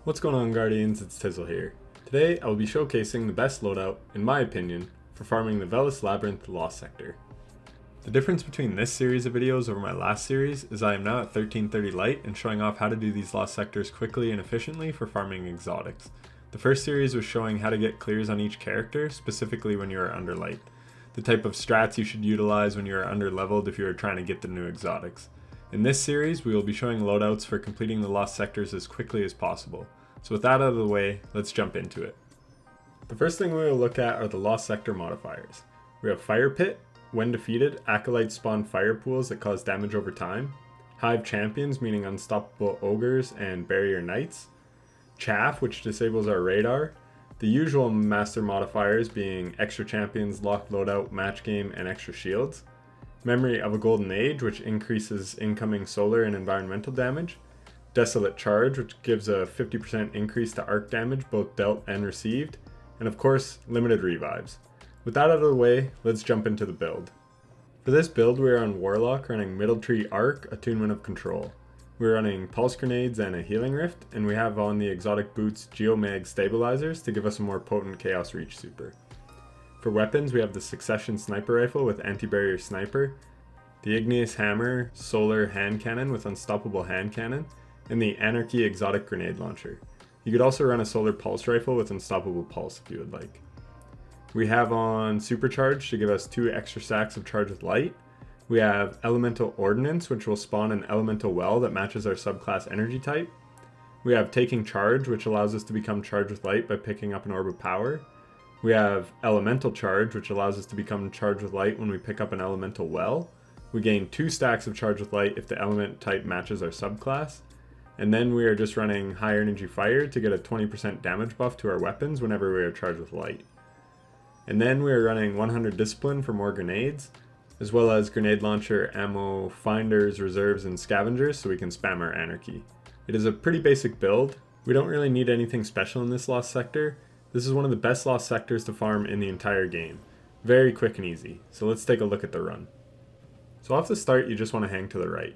What's going on, Guardians? It's Tizzle here. Today I will be showcasing the best loadout, in my opinion, for farming the Veles Labyrinth Lost Sector. The difference between this series of videos over my last series is I am now at 1330 light and showing off how to do these lost sectors quickly and efficiently for farming exotics. The first series was showing how to get clears on each character, specifically when you are under light. The type of strats you should utilize when you are under leveled if you are trying to get the new exotics. In this series, we will be showing loadouts for completing the lost sectors as quickly as possible. So with that out of the way, let's jump into it. The first thing we will look at are the lost sector modifiers. We have Fire Pit. When defeated, acolytes spawn fire pools that cause damage over time. Hive champions, meaning unstoppable ogres and barrier knights. Chaff, which disables our radar. The usual master modifiers being extra champions, locked loadout, match game, and extra shields. Memory of a Golden Age, which increases incoming solar and environmental damage. Desolate Charge, which gives a 50% increase to arc damage, both dealt and received. And of course, limited revives. With that out of the way, let's jump into the build. For this build, we are on Warlock, running Middle Tree Arc, Attunement of Control. We're running Pulse Grenades and a Healing Rift, and we have on the exotic boots Geomag Stabilizers to give us a more potent Chaos Reach super. For weapons, we have the Succession Sniper Rifle with Anti-Barrier Sniper, the Igneous Hammer Solar Hand Cannon with Unstoppable Hand Cannon, and the Anarchy Exotic Grenade Launcher. You could also run a Solar Pulse Rifle with Unstoppable Pulse if you would like. We have on Supercharge to give us 2 extra stacks of Charge with Light. We have Elemental Ordnance, which will spawn an Elemental Well that matches our subclass energy type. We have Taking Charge, which allows us to become Charged with Light by picking up an Orb of Power. We have Elemental Charge, which allows us to become Charged with Light when we pick up an Elemental Well. We gain 2 stacks of Charge with Light if the element type matches our subclass. And then we are just running High Energy Fire to get a 20% damage buff to our weapons whenever we are charged with light. And then we are running 100 Discipline for more grenades, as well as Grenade Launcher, Ammo, Finders, Reserves, and Scavengers so we can spam our Anarchy. It is a pretty basic build. We don't really need anything special in this lost sector. This is one of the best lost sectors to farm in the entire game. Very quick and easy. So let's take a look at the run. So off the start, you just want to hang to the right.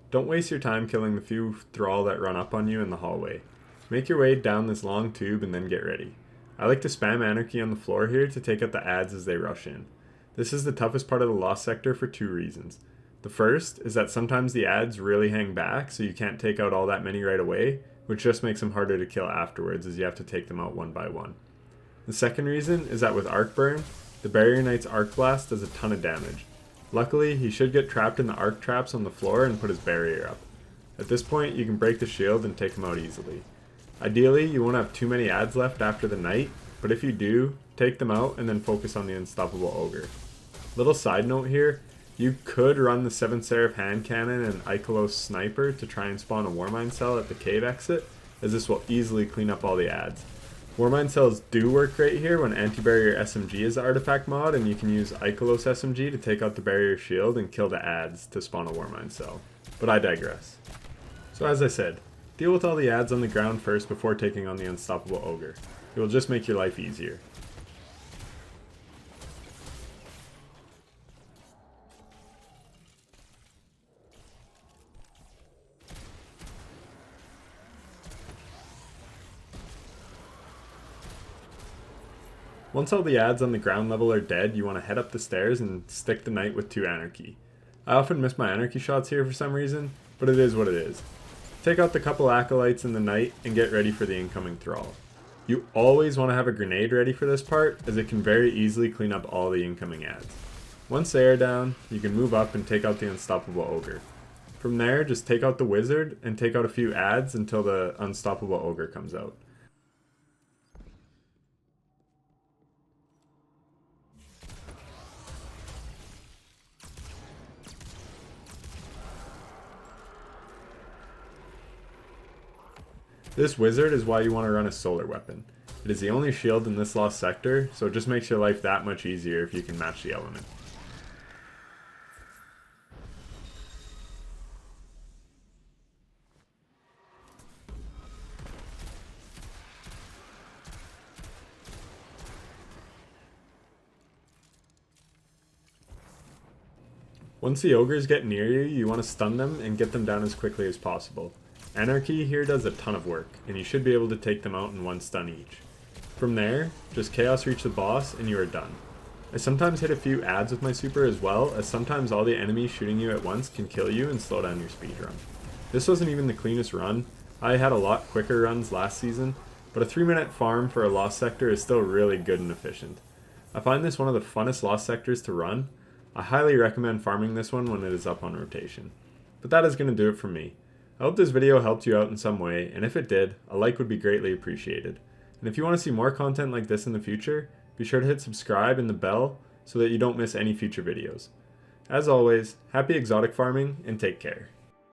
Don't waste your time killing the few thrall that run up on you in the hallway. Make your way down this long tube and then get ready. I like to spam Anarchy on the floor here to take out the adds as they rush in. This is the toughest part of the lost sector for 2 reasons. The first is that sometimes the adds really hang back, so you can't take out all that many right away, which just makes them harder to kill afterwards as you have to take them out one by one. The second reason is that with Arc Burn, the Barrier Knight's Arc Blast does a ton of damage. Luckily, he should get trapped in the arc traps on the floor and put his barrier up. At this point, you can break the shield and take him out easily. Ideally, you won't have too many adds left after the night, but if you do, take them out and then focus on the Unstoppable Ogre. Little side note here, you could run the 7 Seraph Hand Cannon and Ikelos Sniper to try and spawn a Warmind Cell at the cave exit, as this will easily clean up all the adds. Warmind Cells do work great here when Anti-Barrier SMG is the artifact mod, and you can use Ikelos SMG to take out the barrier shield and kill the adds to spawn a Warmind Cell. But I digress. So as I said, deal with all the adds on the ground first before taking on the Unstoppable Ogre. It will just make your life easier. Once all the adds on the ground level are dead, you want to head up the stairs and stick the knight with 2 Anarchy. I often miss my Anarchy shots here for some reason, but it is what it is. Take out the couple acolytes and the knight and get ready for the incoming thrall. You always want to have a grenade ready for this part, as it can very easily clean up all the incoming adds. Once they are down, you can move up and take out the Unstoppable Ogre. From there, just take out the wizard and take out a few adds until the Unstoppable Ogre comes out. This wizard is why you want to run a solar weapon. It is the only shield in this lost sector, so it just makes your life that much easier if you can match the element. Once the ogres get near you, you want to stun them and get them down as quickly as possible. Anarchy here does a ton of work, and you should be able to take them out in one stun each. From there, just Chaos Reach the boss and you are done. I sometimes hit a few adds with my super as well, as sometimes all the enemies shooting you at once can kill you and slow down your speedrun. This wasn't even the cleanest run. I had a lot quicker runs last season, but a 3-minute farm for a Lost Sector is still really good and efficient. I find this one of the funnest Lost Sectors to run. I highly recommend farming this one when it is up on rotation. But that is going to do it for me. I hope this video helped you out in some way, and if it did, a like would be greatly appreciated. And if you want to see more content like this in the future, be sure to hit subscribe and the bell so that you don't miss any future videos. As always, happy exotic farming and take care.